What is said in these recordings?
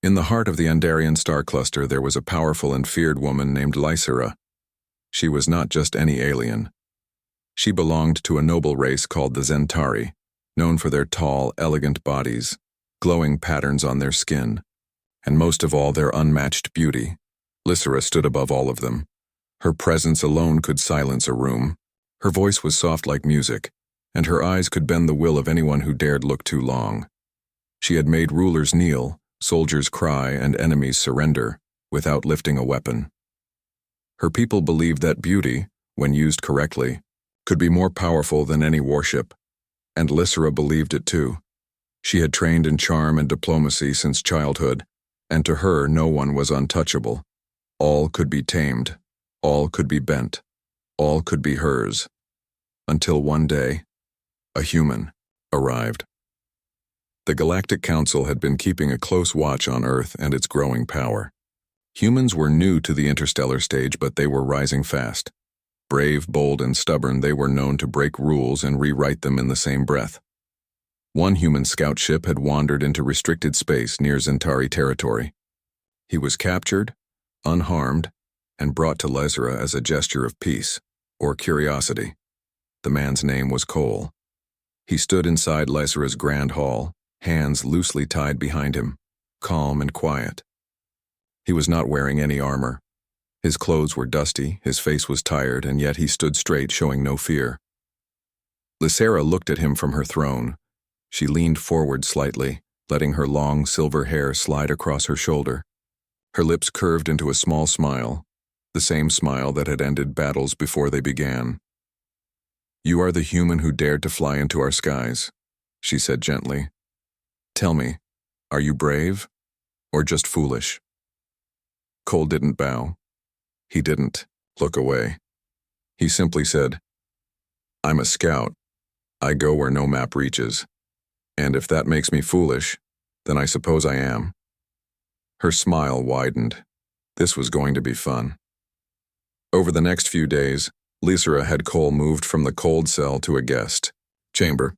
In the heart of the Andarian star cluster there was a powerful and feared woman named Lysera. She was not just any alien. She belonged to a noble race called the Zentari, known for their tall, elegant bodies, glowing patterns on their skin, and most of all their unmatched beauty. Lysera stood above all of them. Her presence alone could silence a room. Her voice was soft like music, and her eyes could bend the will of anyone who dared look too long. She had made rulers kneel, soldiers cry, and enemies surrender, without lifting a weapon. Her people believed that beauty, when used correctly, could be more powerful than any warship, and Lysera believed it too. She had trained in charm and diplomacy since childhood, and to her no one was untouchable. All could be tamed, all could be bent, all could be hers. Until one day, a human arrived. The Galactic Council had been keeping a close watch on Earth and its growing power. Humans were new to the interstellar stage, but they were rising fast. Brave, bold, and stubborn, they were known to break rules and rewrite them in the same breath. One human scout ship had wandered into restricted space near Zentari territory. He was captured, unharmed, and brought to Lysera as a gesture of peace, or curiosity. The man's name was Cole. He stood inside Lysera's grand hall, hands loosely tied behind him, calm and quiet. He was not wearing any armor. His clothes were dusty, his face was tired, and yet he stood straight, showing no fear. Lysera looked at him from her throne. She leaned forward slightly, letting her long silver hair slide across her shoulder. Her lips curved into a small smile, the same smile that had ended battles before they began. "You are the human who dared to fly into our skies," she said gently. "Tell me, are you brave, or just foolish?" Cole didn't bow. He didn't look away. He simply said, "I'm a scout. I go where no map reaches. And if that makes me foolish, then I suppose I am." Her smile widened. This was going to be fun. Over the next few days, Lysera had Cole moved from the cold cell to a guest chamber.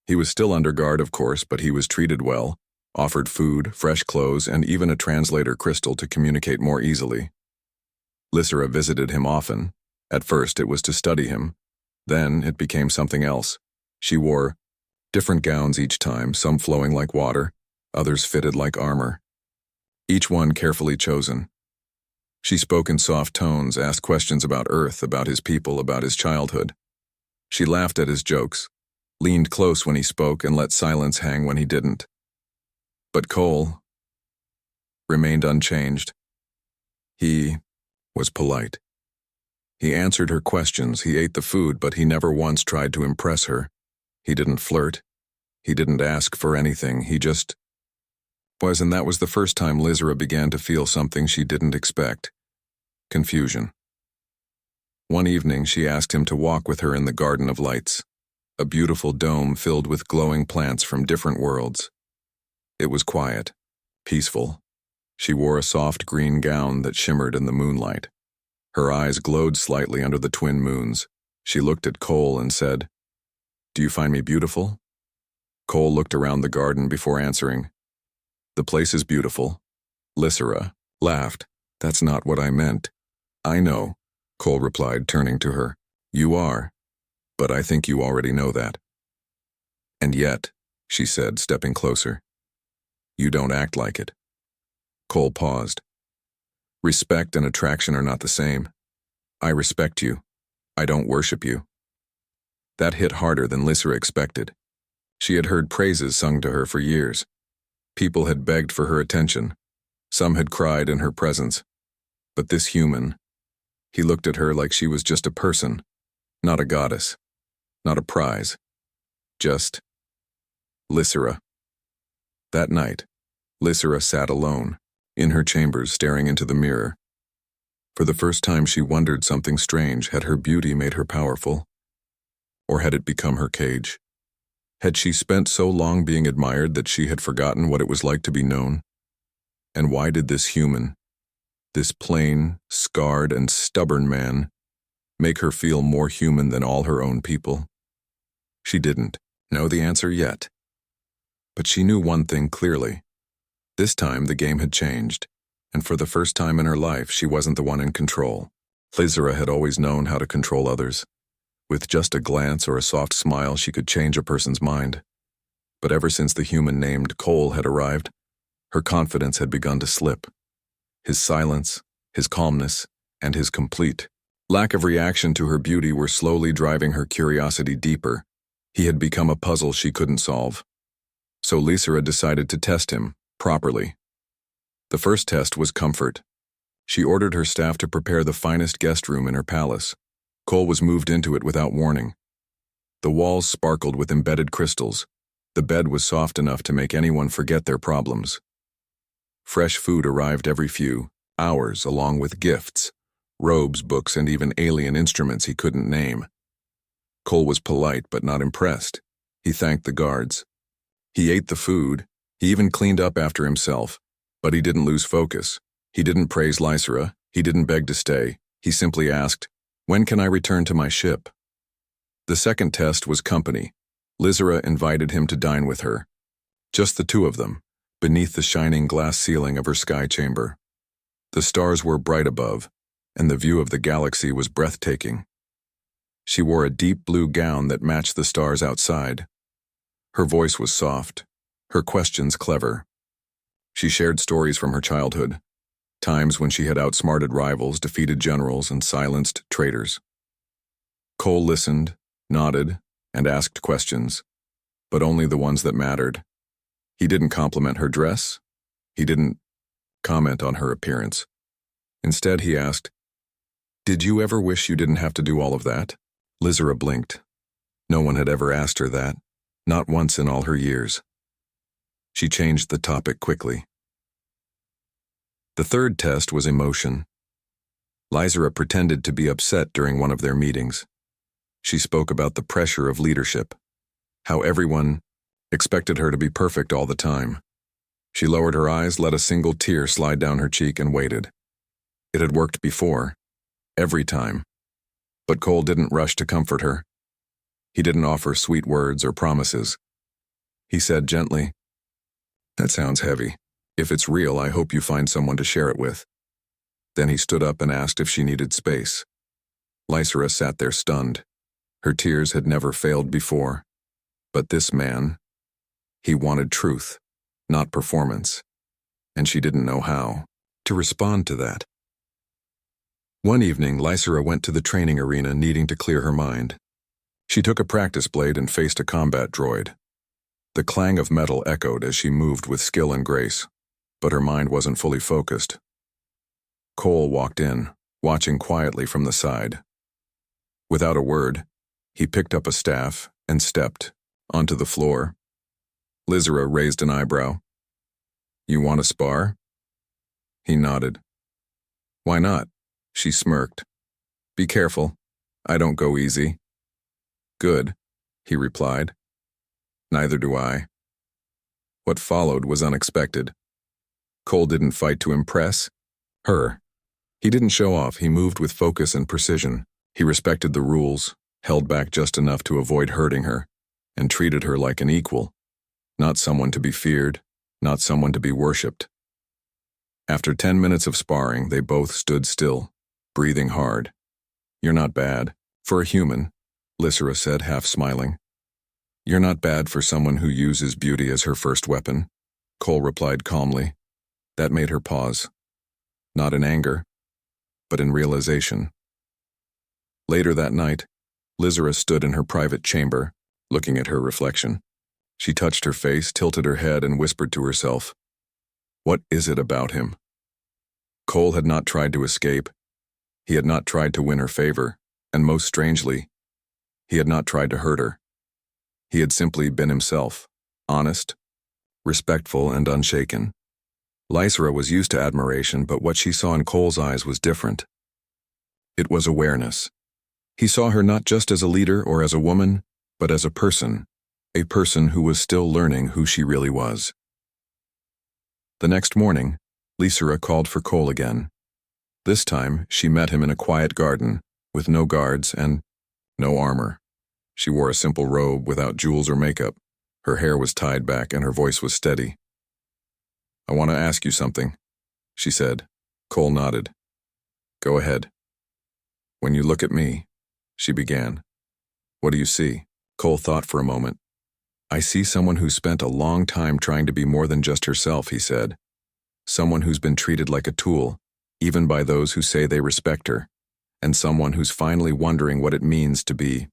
He was still under guard, of course, but he was treated well, offered food, fresh clothes, and even a translator crystal to communicate more easily. Lysera visited him often. At first it was to study him. Then it became something else. She wore different gowns each time, some flowing like water, others fitted like armor. Each one carefully chosen. She spoke in soft tones, asked questions about Earth, about his people, about his childhood. She laughed at his jokes, leaned close when he spoke, and let silence hang when he didn't. But Cole remained unchanged. He was polite. He answered her questions, he ate the food, but he never once tried to impress her. He didn't flirt. He didn't ask for anything. He just was, and that was the first time Lysera began to feel something she didn't expect: confusion. One evening she asked him to walk with her in the Garden of Lights, a beautiful dome filled with glowing plants from different worlds. It was quiet, peaceful. She wore a soft green gown that shimmered in the moonlight. Her eyes glowed slightly under the twin moons. She looked at Cole and said, "Do you find me beautiful?" Cole looked around the garden before answering, "The place is beautiful." Lysera laughed. "That's not what I meant." "I know," Cole replied, turning to her. "You are, but I think you already know that." "And yet," she said, stepping closer, "you don't act like it." Cole paused. "Respect and attraction are not the same. I respect you. I don't worship you." That hit harder than Lysera expected. She had heard praises sung to her for years. People had begged for her attention. Some had cried in her presence. But this human, he looked at her like she was just a person, not a goddess, not a prize. Just Lysera. That night, Lysera sat alone, in her chambers, staring into the mirror. For the first time she wondered something strange. Had her beauty made her powerful? Or had it become her cage? Had she spent so long being admired that she had forgotten what it was like to be known? And why did this human, this plain, scarred, and stubborn man, make her feel more human than all her own people? She didn't know the answer yet. But she knew one thing clearly. This time, the game had changed, and for the first time in her life, she wasn't the one in control. Lysera had always known how to control others. With just a glance or a soft smile, she could change a person's mind. But ever since the human named Cole had arrived, her confidence had begun to slip. His silence, his calmness, and his complete lack of reaction to her beauty were slowly driving her curiosity deeper. He had become a puzzle she couldn't solve. So Lysera decided to test him, properly. The first test was comfort. She ordered her staff to prepare the finest guest room in her palace. Cole was moved into it without warning. The walls sparkled with embedded crystals. The bed was soft enough to make anyone forget their problems. Fresh food arrived every few hours, along with gifts, robes, books, and even alien instruments he couldn't name. Cole was polite but not impressed. He thanked the guards. He ate the food. He even cleaned up after himself. But he didn't lose focus. He didn't praise Lysera. He didn't beg to stay. He simply asked, "When can I return to my ship?" The second test was company. Lysera invited him to dine with her. Just the two of them, beneath the shining glass ceiling of her sky chamber. The stars were bright above, and the view of the galaxy was breathtaking. She wore a deep blue gown that matched the stars outside. Her voice was soft, her questions clever. She shared stories from her childhood, times when she had outsmarted rivals, defeated generals, and silenced traitors. Cole listened, nodded, and asked questions, but only the ones that mattered. He didn't compliment her dress. He didn't comment on her appearance. Instead, he asked, "Did you ever wish you didn't have to do all of that?" Lysera blinked. No one had ever asked her that, not once in all her years. She changed the topic quickly. The third test was emotion. Lysera pretended to be upset during one of their meetings. She spoke about the pressure of leadership, how everyone expected her to be perfect all the time. She lowered her eyes, let a single tear slide down her cheek, and waited. It had worked before, every time. But Cole didn't rush to comfort her. He didn't offer sweet words or promises. He said gently, "That sounds heavy. If it's real, I hope you find someone to share it with." Then he stood up and asked if she needed space. Lysera sat there stunned. Her tears had never failed before. But this man, he wanted truth, not performance. And she didn't know how to respond to that. One evening, Lysera went to the training arena needing to clear her mind. She took a practice blade and faced a combat droid. The clang of metal echoed as she moved with skill and grace, but her mind wasn't fully focused. Cole walked in, watching quietly from the side. Without a word, he picked up a staff and stepped onto the floor. Lysera raised an eyebrow. "You want to spar?" He nodded. "Why not?" She smirked. "Be careful. I don't go easy." "Good," he replied. "Neither do I." What followed was unexpected. Cole didn't fight to impress her. He didn't show off. He moved with focus and precision. He respected the rules, held back just enough to avoid hurting her, and treated her like an equal, not someone to be feared, not someone to be worshipped. After 10 minutes of sparring, they both stood still, breathing hard. "You're not bad, for a human," Lysera said, half smiling. "You're not bad for someone who uses beauty as her first weapon," Cole replied calmly. That made her pause. Not in anger, but in realization. Later that night, Lysera stood in her private chamber, looking at her reflection. She touched her face, tilted her head, and whispered to herself, "What is it about him?" Cole had not tried to escape. He had not tried to win her favor, and most strangely, he had not tried to hurt her. He had simply been himself, honest, respectful, and unshaken. Lysera was used to admiration, but what she saw in Cole's eyes was different. It was awareness. He saw her not just as a leader or as a woman, but as a person who was still learning who she really was. The next morning, Lysera called for Cole again. This time, she met him in a quiet garden, with no guards and no armor. She wore a simple robe without jewels or makeup. Her hair was tied back and her voice was steady. I want to ask you something, she said. Cole nodded. Go ahead. When you look at me, she began. What do you see? Cole thought for a moment. I see someone who spent a long time trying to be more than just herself, he said. Someone who's been treated like a tool, even by those who say they respect her, and someone who's finally wondering what it means to be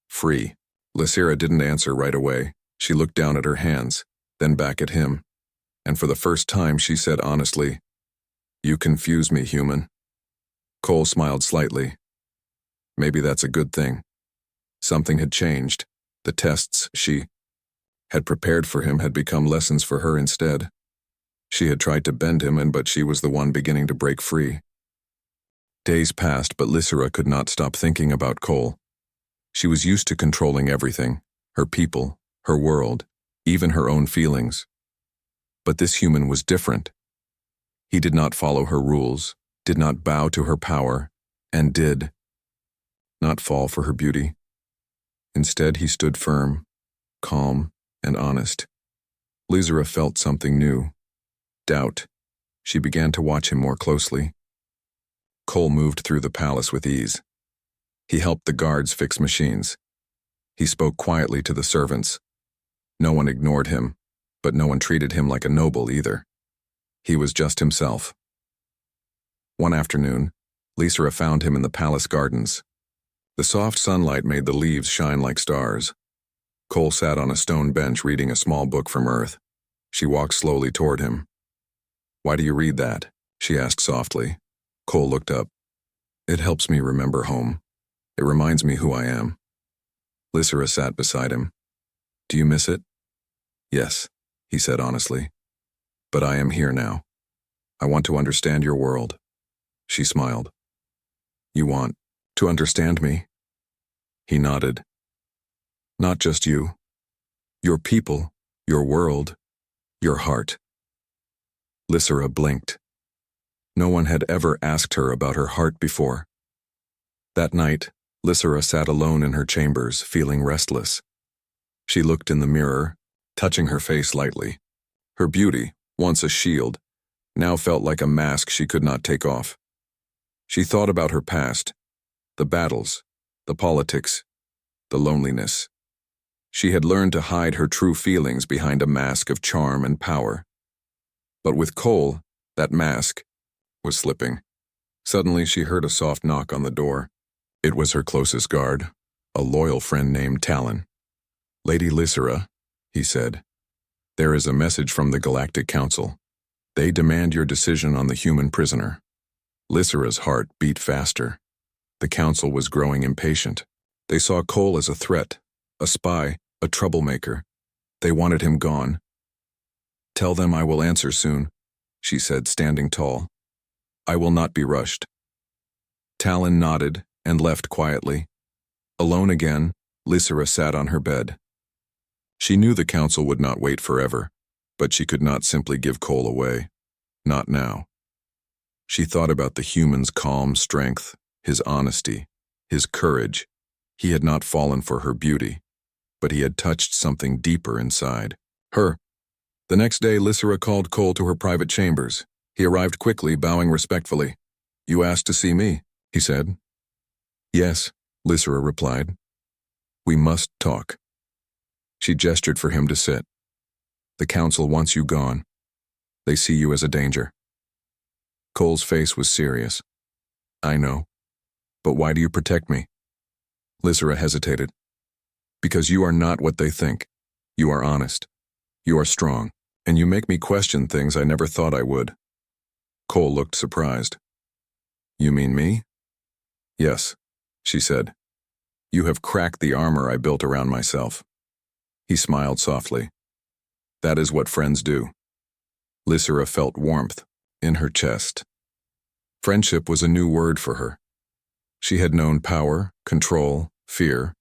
free. Lysira didn't answer right away. She looked down at her hands, then back at him, and for the first time she said honestly, You confuse me, human. Cole smiled slightly. Maybe that's a good thing. Something had changed. The tests she had prepared for him had become lessons for her instead. She had tried to bend him, but she was the one beginning to break free. Days passed, but Lysira could not stop thinking about Cole. She was used to controlling everything, her people, her world, even her own feelings. But this human was different. He did not follow her rules, did not bow to her power, and did not fall for her beauty. Instead, he stood firm, calm, and honest. Lysira felt something new. Doubt. She began to watch him more closely. Cole moved through the palace with ease. He helped the guards fix machines. He spoke quietly to the servants. No one ignored him, but no one treated him like a noble either. He was just himself. One afternoon, Lysira found him in the palace gardens. The soft sunlight made the leaves shine like stars. Cole sat on a stone bench reading a small book from Earth. She walked slowly toward him. Why do you read that? She asked softly. Cole looked up. It helps me remember home. It reminds me who I am. Lysira sat beside him. Do you miss it? Yes, he said honestly. But I am here now. I want to understand your world. She smiled. You want to understand me? He nodded. Not just you. Your people, your world, your heart. Lysira blinked. No one had ever asked her about her heart before. That night, Lysira sat alone in her chambers, feeling restless. She looked in the mirror, touching her face lightly. Her beauty, once a shield, now felt like a mask she could not take off. She thought about her past, the battles, the politics, the loneliness. She had learned to hide her true feelings behind a mask of charm and power. But with Cole, that mask was slipping. Suddenly she heard a soft knock on the door. It was her closest guard, a loyal friend named Talon. Lady Lysira, he said, there is a message from the Galactic Council. They demand your decision on the human prisoner. Lysira's heart beat faster. The council was growing impatient. They saw Cole as a threat, a spy, a troublemaker. They wanted him gone. Tell them I will answer soon, she said, standing tall. I will not be rushed. Talon nodded and left quietly. Alone again, Lysira sat on her bed. She knew the council would not wait forever, but she could not simply give Cole away. Not now. She thought about the human's calm strength, his honesty, his courage. He had not fallen for her beauty, but he had touched something deeper inside. Her. The next day, Lysira called Cole to her private chambers. He arrived quickly, bowing respectfully. You asked to see me, he said. Yes, Lysira replied. We must talk. She gestured for him to sit. The council wants you gone. They see you as a danger. Cole's face was serious. I know. But why do you protect me? Lysira hesitated. Because you are not what they think. You are honest. You are strong. And you make me question things I never thought I would. Cole looked surprised. You mean me? Yes, she said. You have cracked the armor I built around myself. He smiled softly. That is what friends do. Lysira felt warmth in her chest. Friendship was a new word for her. She had known power, control, fear,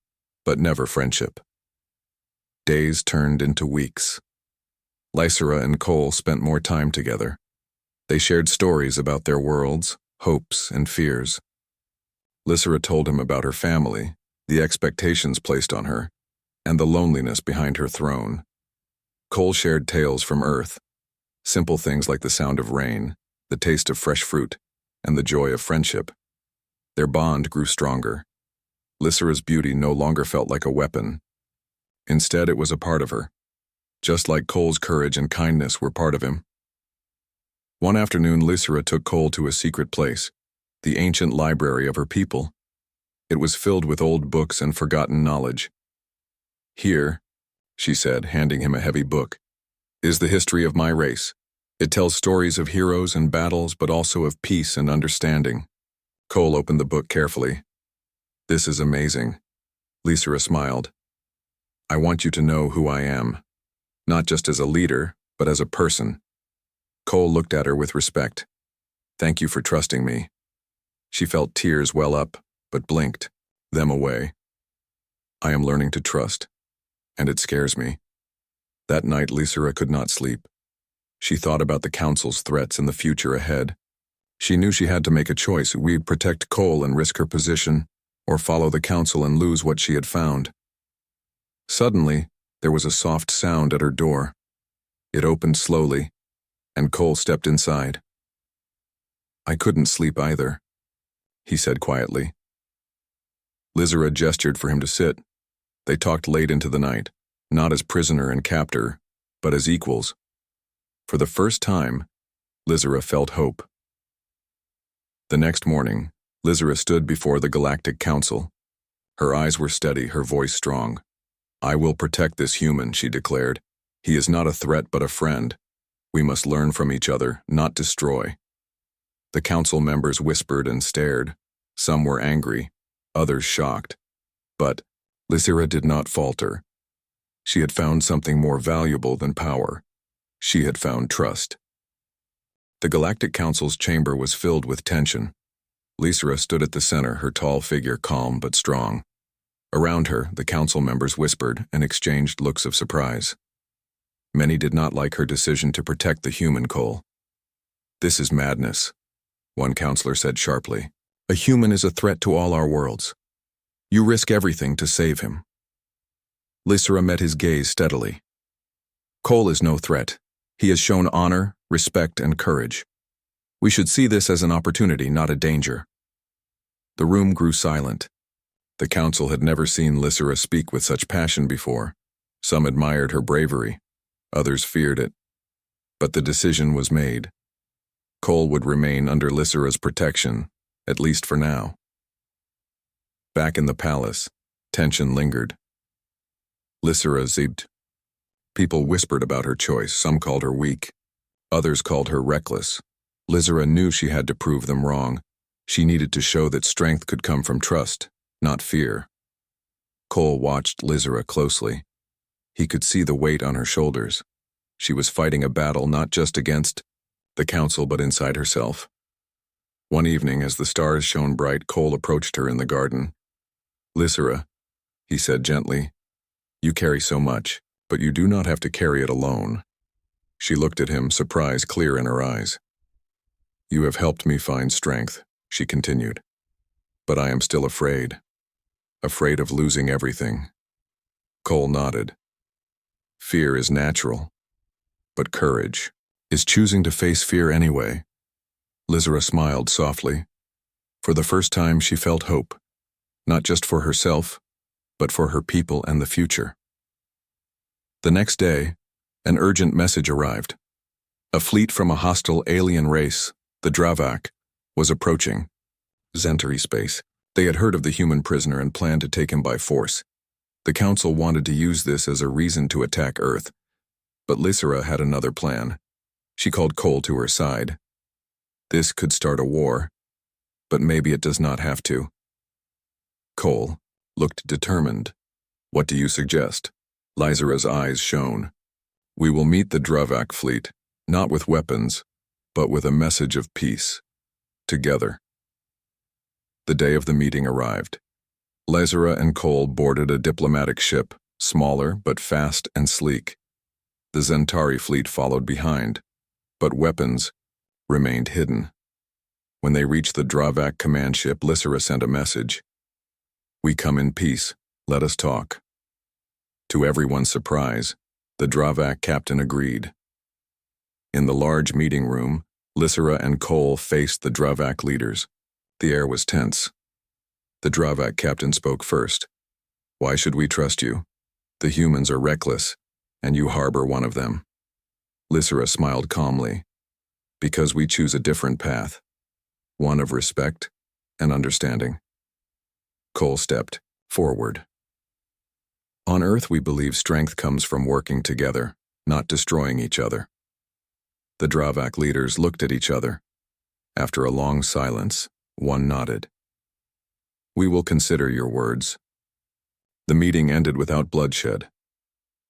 but never friendship. Days turned into weeks. Lysira and Cole spent more time together. They shared stories about their worlds, hopes, and fears. Lysira told him about her family, the expectations placed on her, and the loneliness behind her throne. Cole shared tales from Earth, Simple things like the sound of rain, the taste of fresh fruit, and the joy of friendship. Their bond grew stronger. Lysira's beauty no longer felt like a weapon. Instead, it was a part of her, just like Cole's courage and kindness were part of him. One afternoon, Lysira took Cole to a secret place, the ancient library of her people. It was filled with old books and forgotten knowledge. "Here," she said, handing him a heavy book, "is the history of my race. It tells stories of heroes and battles, but also of peace and understanding." Cole opened the book carefully. "This is amazing." Lysira smiled. "I want you to know who I am, not just as a leader, but as a person." Cole looked at her with respect. "Thank you for trusting me." She felt tears well up, but blinked them away. "I am learning to trust, and it scares me." That night, Lysira could not sleep. She thought about the council's threats and the future ahead. She knew she had to make a choice: we'd protect Cole and risk her position, or follow the council and lose what she had found. Suddenly, there was a soft sound at her door. It opened slowly, and Cole stepped inside. "I couldn't sleep either," he said quietly. Lysira gestured for him to sit. They talked late into the night, not as prisoner and captor, but as equals. For the first time, Lysira felt hope. The next morning, Lysira stood before the Galactic Council. Her eyes were steady, her voice strong. "I will protect this human," she declared. "He is not a threat but a friend. We must learn from each other, not destroy." The council members whispered and stared. Some were angry, others shocked. But Lysira did not falter. She had found something more valuable than power. She had found trust. The Galactic Council's chamber was filled with tension. Lysira stood at the center, her tall figure calm but strong. Around her, the council members whispered and exchanged looks of surprise. Many did not like her decision to protect the human Cole. "This is madness," one counselor said sharply. "A human is a threat to all our worlds. You risk everything to save him." Lysira met his gaze steadily. "Cole is no threat. He has shown honor, respect, and courage. We should see this as an opportunity, not a danger." The room grew silent. The council had never seen Lysira speak with such passion before. Some admired her bravery. Others feared it. But the decision was made. Cole would remain under Lysira's protection, at least for now. Back in the palace, tension lingered. Lysira zipped. People whispered about her choice. Some called her weak. Others called her reckless. Lysira knew she had to prove them wrong. She needed to show that strength could come from trust, not fear. Cole watched Lysira closely. He could see the weight on her shoulders. She was fighting a battle not just against the council but inside herself. One evening, as the stars shone bright, Cole approached her in the garden. "Lysira," he said gently, "you carry so much, but you do not have to carry it alone." She looked at him, surprise clear in her eyes. "You have helped me find strength," she continued. "But I am still afraid. Afraid of losing everything." Cole nodded. "Fear is natural. But courage is choosing to face fear anyway." Lysira smiled softly. For the first time, she felt hope, not just for herself, but for her people and the future. The next day, an urgent message arrived. A fleet from a hostile alien race, the Dravak, was approaching Zentari space. They had heard of the human prisoner and planned to take him by force. The council wanted to use this as a reason to attack Earth. But Lysira had another plan. She called Cole to her side. "This could start a war, but maybe it does not have to." Cole looked determined. "What do you suggest?" Lysira's eyes shone. "We will meet the Dravak fleet, not with weapons, but with a message of peace. Together." The day of the meeting arrived. Lysira and Cole boarded a diplomatic ship, smaller but fast and sleek. The Zentari fleet followed behind, but weapons remained hidden. When they reached the Dravak command ship, Lysira sent a message. "We come in peace. Let us talk." To everyone's surprise, the Dravak captain agreed. In the large meeting room, Lysera and Cole faced the Dravak leaders. The air was tense. The Dravak captain spoke first. "Why should we trust you? The humans are reckless, and you harbor one of them." Lysera smiled calmly. "Because we choose a different path, one of respect and understanding." Cole stepped forward. "On Earth, we believe strength comes from working together, not destroying each other." The Dravak leaders looked at each other. After a long silence, one nodded. "We will consider your words." The meeting ended without bloodshed.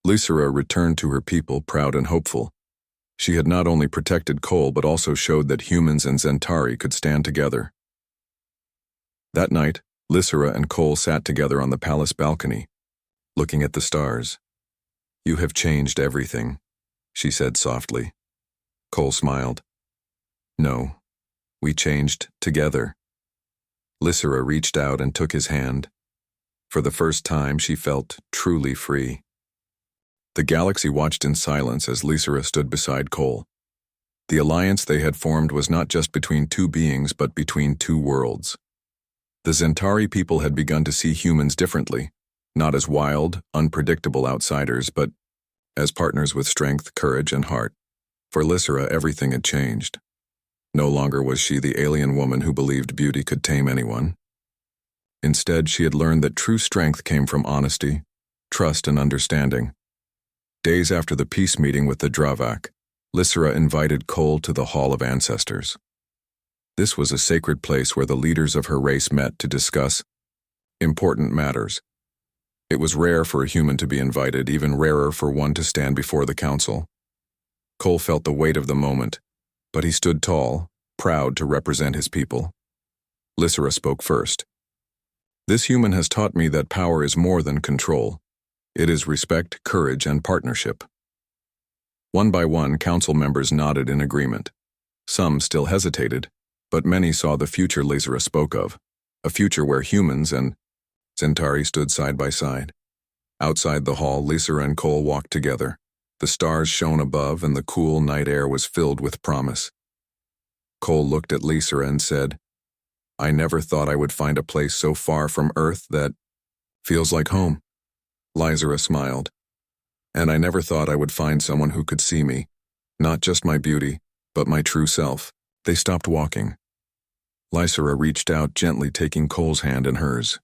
Lysera returned to her people proud and hopeful. She had not only protected Cole but also showed that humans and Zentari could stand together. That night, Lysera and Cole sat together on the palace balcony, looking at the stars. "You have changed everything," she said softly. Cole smiled. "No, we changed together." Lysera reached out and took his hand. For the first time, she felt truly free. The galaxy watched in silence as Lysera stood beside Cole. The alliance they had formed was not just between two beings, but between two worlds. The Zentari people had begun to see humans differently, not as wild, unpredictable outsiders, but as partners with strength, courage, and heart. For Lysera, everything had changed. No longer was she the alien woman who believed beauty could tame anyone. Instead, she had learned that true strength came from honesty, trust, and understanding. Days after the peace meeting with the Dravak, Lysera invited Cole to the Hall of Ancestors. This was a sacred place where the leaders of her race met to discuss important matters. It was rare for a human to be invited, even rarer for one to stand before the council. Cole felt the weight of the moment, but he stood tall, proud to represent his people. Lysera spoke first. "This human has taught me that power is more than control. It is respect, courage, and partnership." One by one, council members nodded in agreement. Some still hesitated, but many saw the future Lysera spoke of, a future where humans and Zentari stood side by side. Outside the hall, Lysera and Cole walked together. The stars shone above, and the cool night air was filled with promise. Cole looked at Lysera and said, "I never thought I would find a place so far from Earth that feels like home." Lysera smiled. "And I never thought I would find someone who could see me, not just my beauty, but my true self." They stopped walking. Lysera reached out, gently taking Cole's hand in hers.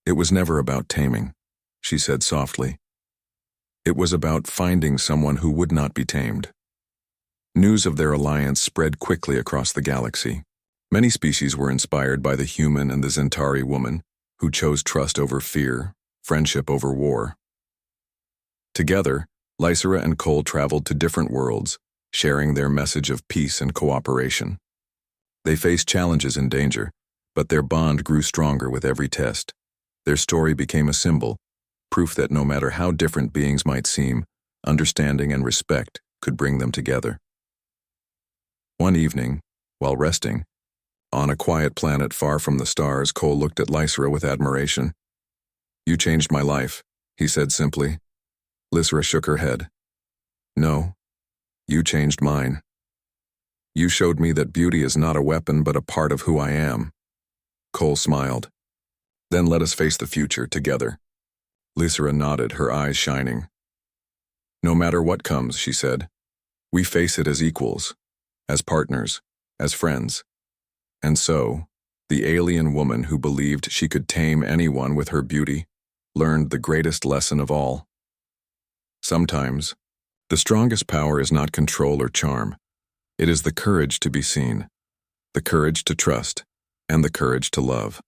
"It was never about taming," she said softly. "It was about finding someone who would not be tamed." News of their alliance spread quickly across the galaxy. Many species were inspired by the human and the Zentari woman, who chose trust over fear, friendship over war. Together, Lysera and Cole traveled to different worlds, sharing their message of peace and cooperation. They faced challenges and danger, but their bond grew stronger with every test. Their story became a symbol, proof that no matter how different beings might seem, understanding and respect could bring them together. One evening, while resting, on a quiet planet far from the stars, Cole looked at Lysera with admiration. "You changed my life," he said simply. Lysera shook her head. "No, you changed mine. You showed me that beauty is not a weapon but a part of who I am." Cole smiled. "Then let us face the future together." Lysera nodded, her eyes shining. "No matter what comes," she said, "we face it as equals, as partners, as friends." And so, the alien woman who believed she could tame anyone with her beauty learned the greatest lesson of all. Sometimes, the strongest power is not control or charm. It is the courage to be seen, the courage to trust, and the courage to love.